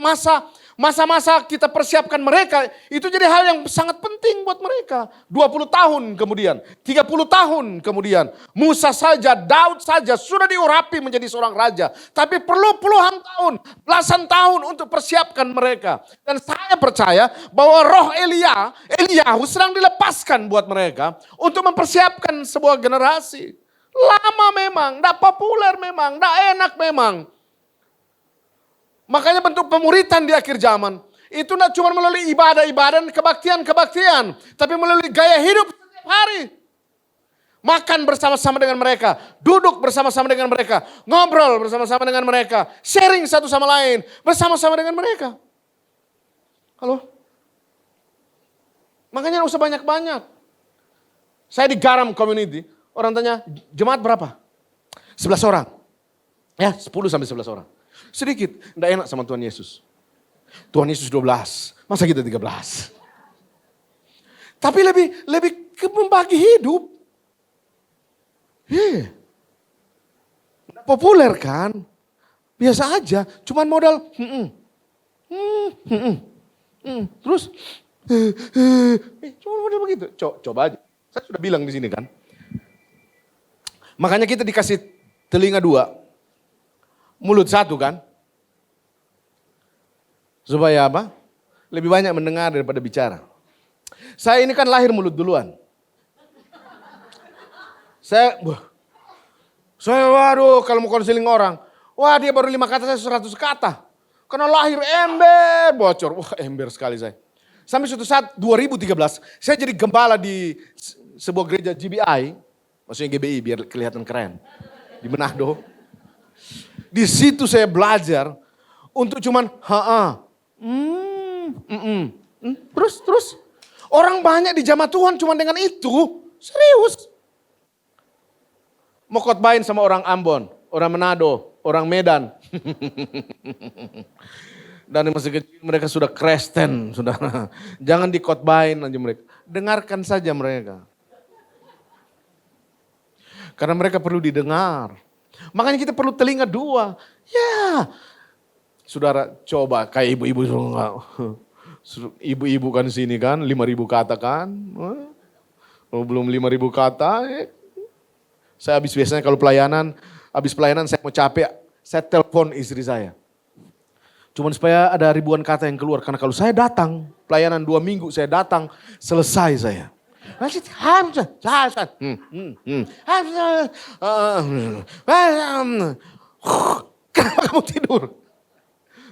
masa-masa kita persiapkan mereka, itu jadi hal yang sangat penting buat mereka. 20 tahun kemudian, 30 tahun kemudian, Musa saja, Daud saja sudah diurapi menjadi seorang raja. Tapi perlu puluhan tahun, belasan tahun untuk persiapkan mereka. Dan saya percaya bahwa roh Eliyahu sedang dilepaskan buat mereka untuk mempersiapkan sebuah generasi. Lama memang, tidak populer memang, tidak enak memang. Makanya bentuk pemuritan di akhir zaman itu tidak cuma melalui ibadah-ibadah dan kebaktian-kebaktian, tapi melalui gaya hidup setiap hari. Makan bersama-sama dengan mereka, duduk bersama-sama dengan mereka, ngobrol bersama-sama dengan mereka, sharing satu sama lain bersama-sama dengan mereka. Halo? Makanya tidak usah banyak-banyak. Saya di Garam Community, orang tanya, jemaat berapa? 11 orang. Ya, 10 sampai 11 orang. Sedikit, tidak enak sama Tuhan Yesus. Tuhan Yesus 12, masa kita 13? Tapi lebih ke membagi hidup. Populer kan? Biasa aja, cuman modal. Terus, cuma modal begitu. Coba aja. Saya sudah bilang di sini kan. Makanya kita dikasih telinga 2. Mulut 1 kan. Supaya apa? Lebih banyak mendengar daripada bicara. Saya ini kan lahir mulut duluan. Saya waduh kalau mau konseling orang. Wah dia baru 5 kata, saya 100 kata. Karena lahir ember, bocor. Wah ember sekali saya. Sampai suatu saat 2013, saya jadi gembala di sebuah gereja GBI. Maksudnya GBI biar kelihatan keren. Di Manado. Di situ saya belajar untuk cuman terus orang banyak di jamaah Tuhan cuman dengan itu, serius. Mau khotbahin sama orang Ambon, orang Manado, orang Medan. Dan masih kecil mereka sudah Kristen, sudah. Jangan dikhotbahin aja mereka. Dengarkan saja mereka. Karena mereka perlu didengar. Makanya kita perlu telinga 2. Ya, saudara coba kayak ibu-ibu. Ibu-ibu kan sini kan, 5.000 kata kan. Belum 5.000 kata. Saya biasanya kalau habis pelayanan saya mau capek, saya telepon istri saya. Cuman supaya ada ribuan kata yang keluar. Karena kalau saya datang, pelayanan 2 minggu saya datang, selesai saya. Kenapa kamu tidur?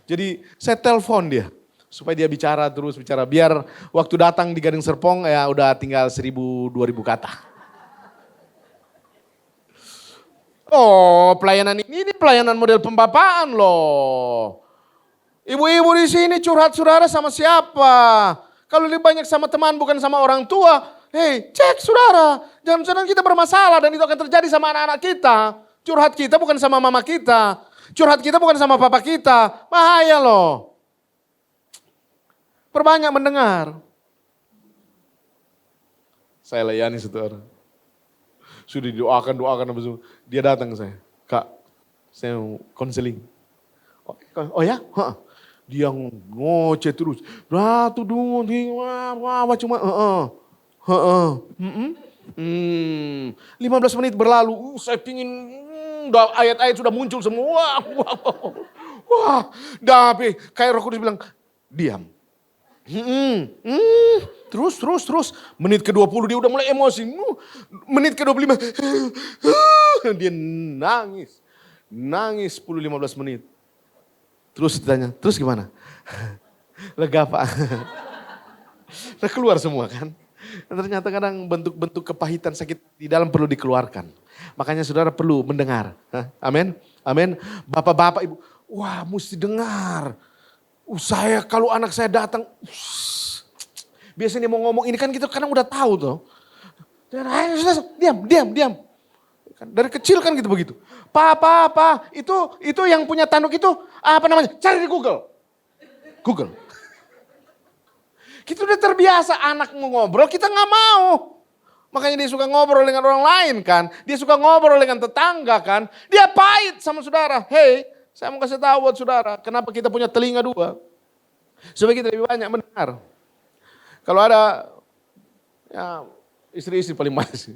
Jadi saya telepon dia. Supaya dia bicara terus, bicara. Biar waktu datang di Gading Serpong ya udah tinggal 1.000-2.000 kata. Oh, pelayanan ini pelayanan model pembapaan loh. Ibu-ibu di sini curhat saudara sama siapa? Kalau lebih banyak sama teman bukan sama orang tua. Hei, cek saudara. Jangan-jangan kita bermasalah dan itu akan terjadi sama anak-anak kita. Curhat kita bukan sama mama kita. Curhat kita bukan sama papa kita. Bahaya loh. Perbanyak mendengar. Saya layani saudara. Sudah doakan. Dia datang ke saya. Kak, saya mau konseling. Oh ya? Dia ngoceh terus. Ratu dungu, cuma 15 menit berlalu. Saya pingin, ayat-ayat sudah muncul semua. Wah, tapi kayak Roh Kudus bilang, diam. Terus. Menit ke-20 dia udah mulai emosi. Menit ke-25 dia nangis 10-15 menit. Terus ditanya, terus gimana? Lega Pak. Nah, keluar semua kan. Dan ternyata kadang bentuk-bentuk kepahitan sakit di dalam perlu dikeluarkan. Makanya saudara perlu mendengar. Amin. Amin. Bapak-bapak, ibu, wah mesti dengar. Saya kalau anak saya datang, biasanya dia mau ngomong ini kan kita kadang udah tahu tuh. Diam. Dari kecil kan gitu begitu. Pak, itu yang punya tanduk itu apa namanya? Cari di Google. Kita udah terbiasa anak mau ngobrol, kita nggak mau. Makanya dia suka ngobrol dengan orang lain kan. Dia suka ngobrol dengan tetangga kan. Dia pahit sama saudara. Hei, saya mau kasih tahu buat saudara, kenapa kita punya telinga 2. Supaya kita lebih banyak mendengar. Kalau ada ya, istri-istri paling malas.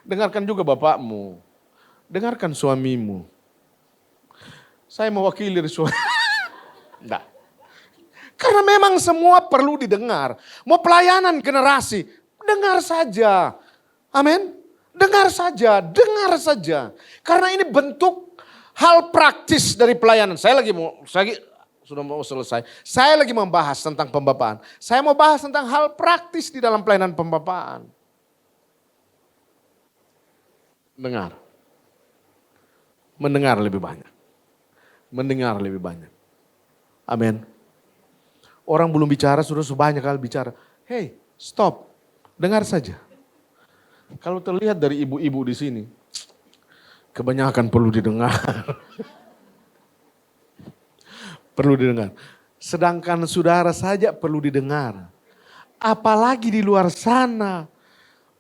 Dengarkan juga bapakmu. Dengarkan suamimu. Saya mewakili suami. Enggak. Karena memang semua perlu didengar. Mau pelayanan generasi, dengar saja. Amin. Dengar saja. Karena ini bentuk hal praktis dari pelayanan. Sudah mau selesai. Saya lagi membahas tentang pembapaan. Saya mau bahas tentang hal praktis di dalam pelayanan pembapaan. Mendengar lebih banyak. Amin. Orang belum bicara, sudah sebanyak kali bicara. Hey, stop. Dengar saja. Kalau terlihat dari ibu-ibu di sini, kebanyakan perlu didengar. Perlu didengar. Sedangkan saudara saja perlu didengar. Apalagi di luar sana,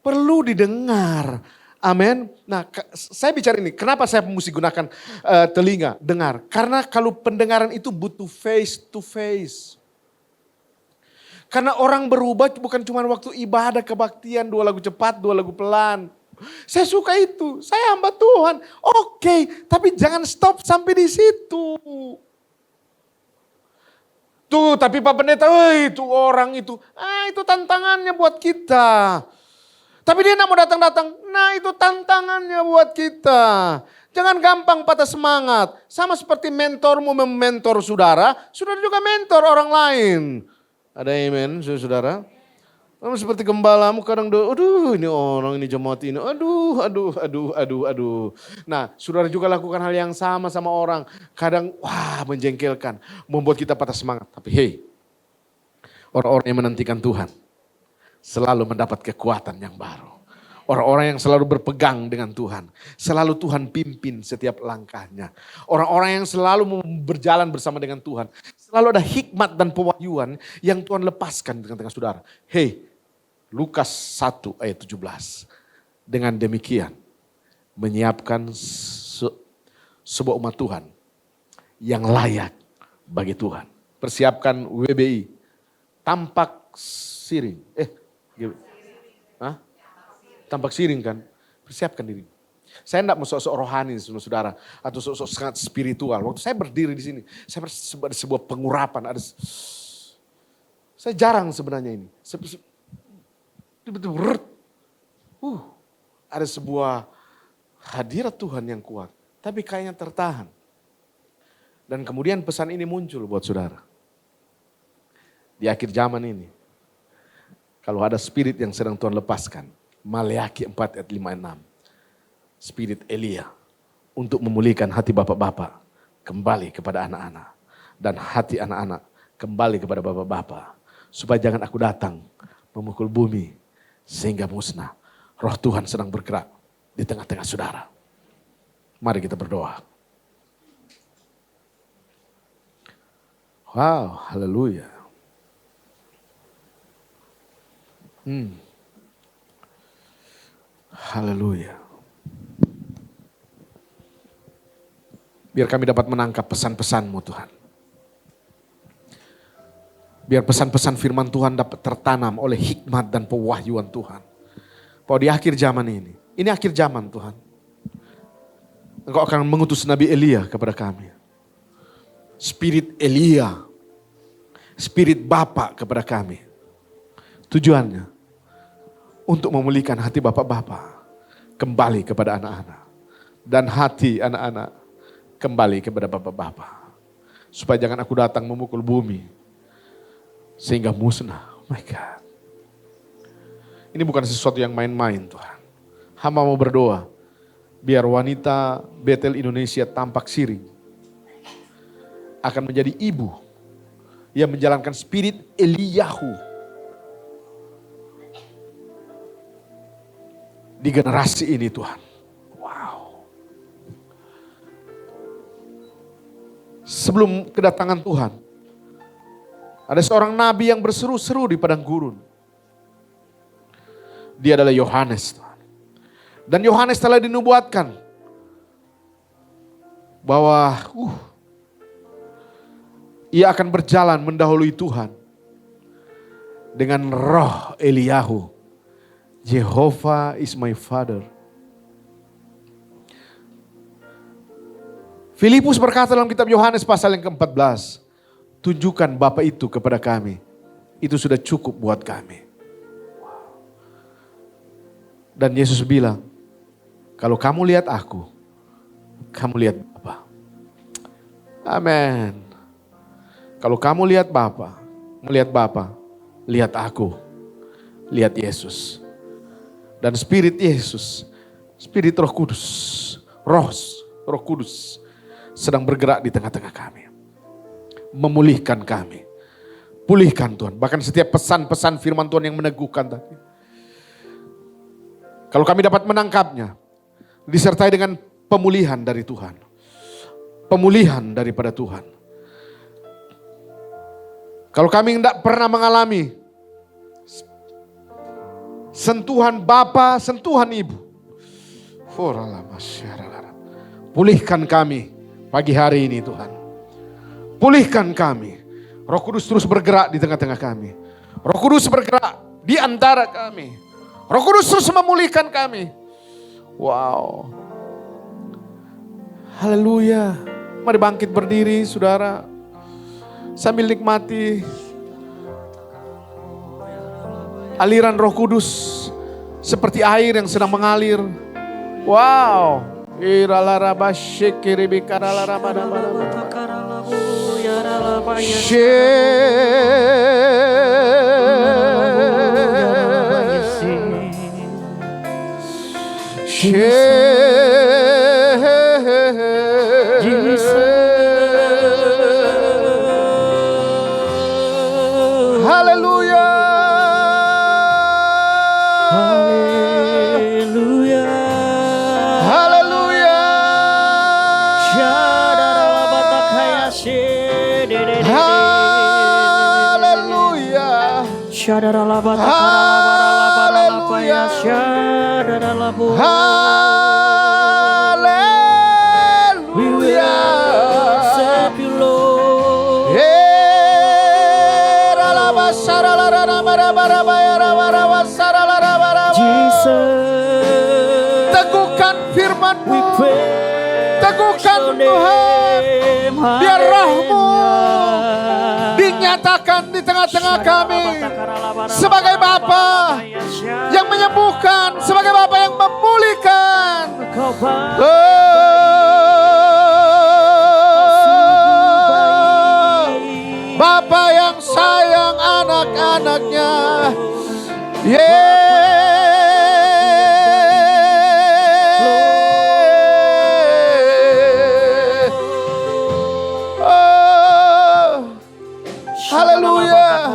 perlu didengar. Amin. Nah, saya bicara ini, kenapa saya mesti gunakan telinga, dengar? Karena kalau pendengaran itu butuh face to face. Karena orang berubah bukan cuma waktu ibadah kebaktian, 2 lagu cepat, 2 lagu pelan. Saya suka itu, saya hamba Tuhan. Oke, tapi jangan stop sampai di situ. Tuh, tapi Pak Pendeta, itu orang itu tantangannya buat kita. Tapi dia tidak mau datang-datang, nah itu tantangannya buat kita. Jangan gampang patah semangat. Sama seperti mentormu mementor saudara juga mentor orang lain. Ada amen, saudara? Seperti gembalamu kadang, aduh ini orang, ini jemaat ini, aduh. Nah, saudara juga lakukan hal yang sama orang. Kadang, menjengkelkan, membuat kita patah semangat. Tapi hey, orang-orang yang menantikan Tuhan selalu mendapat kekuatan yang baru. Orang-orang yang selalu berpegang dengan Tuhan. Selalu Tuhan pimpin setiap langkahnya. Orang-orang yang selalu berjalan bersama dengan Tuhan. Selalu ada hikmat dan pewahyuan yang Tuhan lepaskan di tengah-tengah saudara. Hei, Lukas 1 ayat 17. Dengan demikian menyiapkan sebuah umat Tuhan yang layak bagi Tuhan. Persiapkan WBI. Tampak siring. Tampak siring kan, persiapkan diri. Saya tidak mau sok-sok rohani saudara, atau sok-sok sangat spiritual. Waktu saya berdiri di sini, saya ada sebuah pengurapan. Saya jarang sebenarnya ini. Ada sebuah hadirat Tuhan yang kuat, tapi kayaknya tertahan. Dan kemudian pesan ini muncul buat saudara. Di akhir zaman ini. Kalau ada spirit yang sedang Tuhan lepaskan. Maleakhi 4 ayat 5-6. Spirit Elia. Untuk memulihkan hati bapak-bapak. Kembali kepada anak-anak. Dan hati anak-anak kembali kepada bapak-bapak. Supaya jangan aku datang memukul bumi sehingga musnah. Roh Tuhan sedang bergerak di tengah-tengah saudara. Mari kita berdoa. Wow, haleluya. Haleluya. Biar kami dapat menangkap pesan-pesan-Mu Tuhan. Biar pesan-pesan firman Tuhan dapat tertanam oleh hikmat dan pewahyuan Tuhan. Bahwa di akhir zaman ini akhir zaman Tuhan. Engkau akan mengutus Nabi Elia kepada kami. Spirit Elia, Spirit Bapa kepada kami. Tujuannya untuk memulihkan hati bapak-bapak kembali kepada anak-anak. Dan hati anak-anak kembali kepada bapak-bapak. Supaya jangan aku datang memukul bumi sehingga musnah. Oh my God. Ini bukan sesuatu yang main-main Tuhan. Hamba mau berdoa. Biar wanita Betel Indonesia tampak siring. Akan menjadi ibu. Yang menjalankan spirit Eliyahu. Di generasi ini Tuhan. Wow. Sebelum kedatangan Tuhan. Ada seorang nabi yang berseru-seru di padang gurun. Dia adalah Yohanes. Dan Yohanes telah dinubuatkan. Bahwa ia akan berjalan mendahului Tuhan. Dengan roh Eliyahu. Jehovah is my father. Filipus berkata dalam kitab Yohanes pasal yang ke-14. Tunjukkan Bapa itu kepada kami. Itu sudah cukup buat kami. Dan Yesus bilang, kalau kamu lihat aku, kamu lihat Bapa. Amin. Kalau kamu lihat Bapa, melihat Bapa, lihat aku, lihat Yesus. Dan Spirit Yesus, Spirit Roh Kudus, Roh Kudus sedang bergerak di tengah-tengah kami. Memulihkan kami. Pulihkan Tuhan. Bahkan setiap pesan-pesan firman Tuhan yang meneguhkan tadi. Kalau kami dapat menangkapnya. Disertai dengan pemulihan dari Tuhan. Pemulihan daripada Tuhan. Kalau kami tidak pernah mengalami sentuhan Bapa, sentuhan Ibu. Pulihkan kami pagi hari ini Tuhan. Pulihkan kami. Roh Kudus terus bergerak di tengah-tengah kami. Roh Kudus bergerak di antara kami. Roh Kudus terus memulihkan kami. Wow. Haleluya. Mari bangkit berdiri saudara. Sambil nikmati aliran Roh Kudus. Seperti air yang sedang mengalir. Wow. Haleluya. Haleluya. Haleluya. Teguhkan firman-Mu, teguhkan Tuhan, biar roh-Mu dinyatakan di tengah-tengah kami sebagai Bapa yang menyembuhkan, sebagai Bapa yang memulihkan. Haleluya.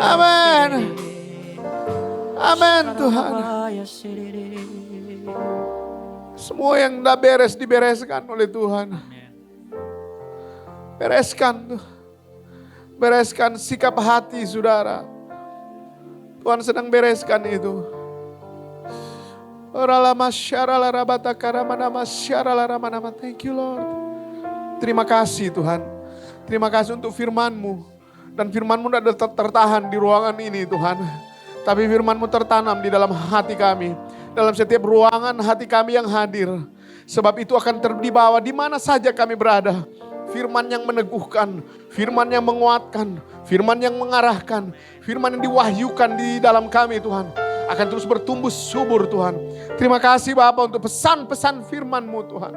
Amin. Amin Tuhan. Semua yang tidak beres dibereskan oleh Tuhan. Bereskan tuh. Bereskan sikap hati saudara. Tuhan sedang bereskan itu. Thank you Lord. Terima kasih Tuhan. Terima kasih untuk firman-Mu. Dan firman-Mu tidak tertahan di ruangan ini Tuhan. Tapi firman-Mu tertanam di dalam hati kami. Dalam setiap ruangan hati kami yang hadir. Sebab itu akan dibawa di mana saja kami berada. Firman yang meneguhkan, firman yang menguatkan, firman yang mengarahkan, firman yang diwahyukan di dalam kami Tuhan. Akan terus bertumbuh subur Tuhan. Terima kasih Bapa untuk pesan-pesan firman-Mu Tuhan.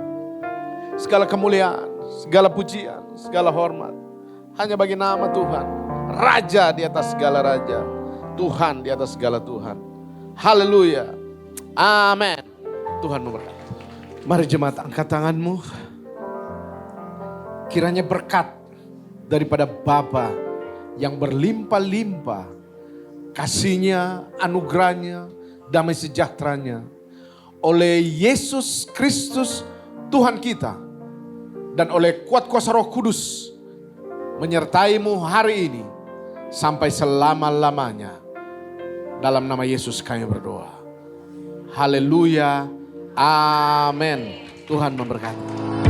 Segala kemuliaan, segala pujian, segala hormat. Hanya bagi nama Tuhan. Raja di atas segala raja. Tuhan di atas segala Tuhan. Haleluya. Amin. Tuhan memberkati. Mari jemaat angkat tanganmu. Kiranya berkat daripada Bapa yang berlimpah-limpah. Kasih-Nya, anugerahnya, damai sejahteranya. Oleh Yesus Kristus Tuhan kita. Dan oleh kuat kuasa Roh Kudus. Menyertaimu hari ini. Sampai selama-lamanya. Dalam nama Yesus kami berdoa. Haleluya. Amin. Tuhan memberkati.